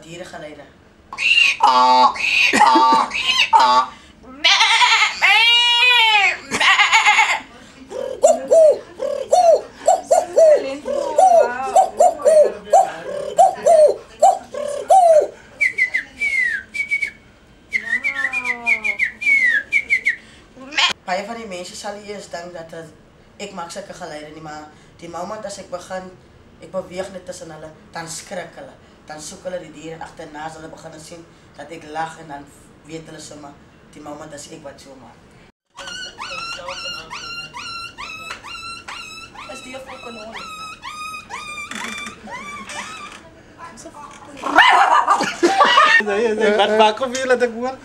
dierengeleider. Baie van die mense sal eers dink dat ek maak sulke geluide nie, maar die moment as ek begin, ek beweeg net tussen hulle, dan skrik hulle. Dan soek hulle die diere agterna as hulle begin sien dat ek lag en dan weet hulle sommer die moment as ek wat so maak. Is die vol kanon? Wat maak of jy laat ek hoor?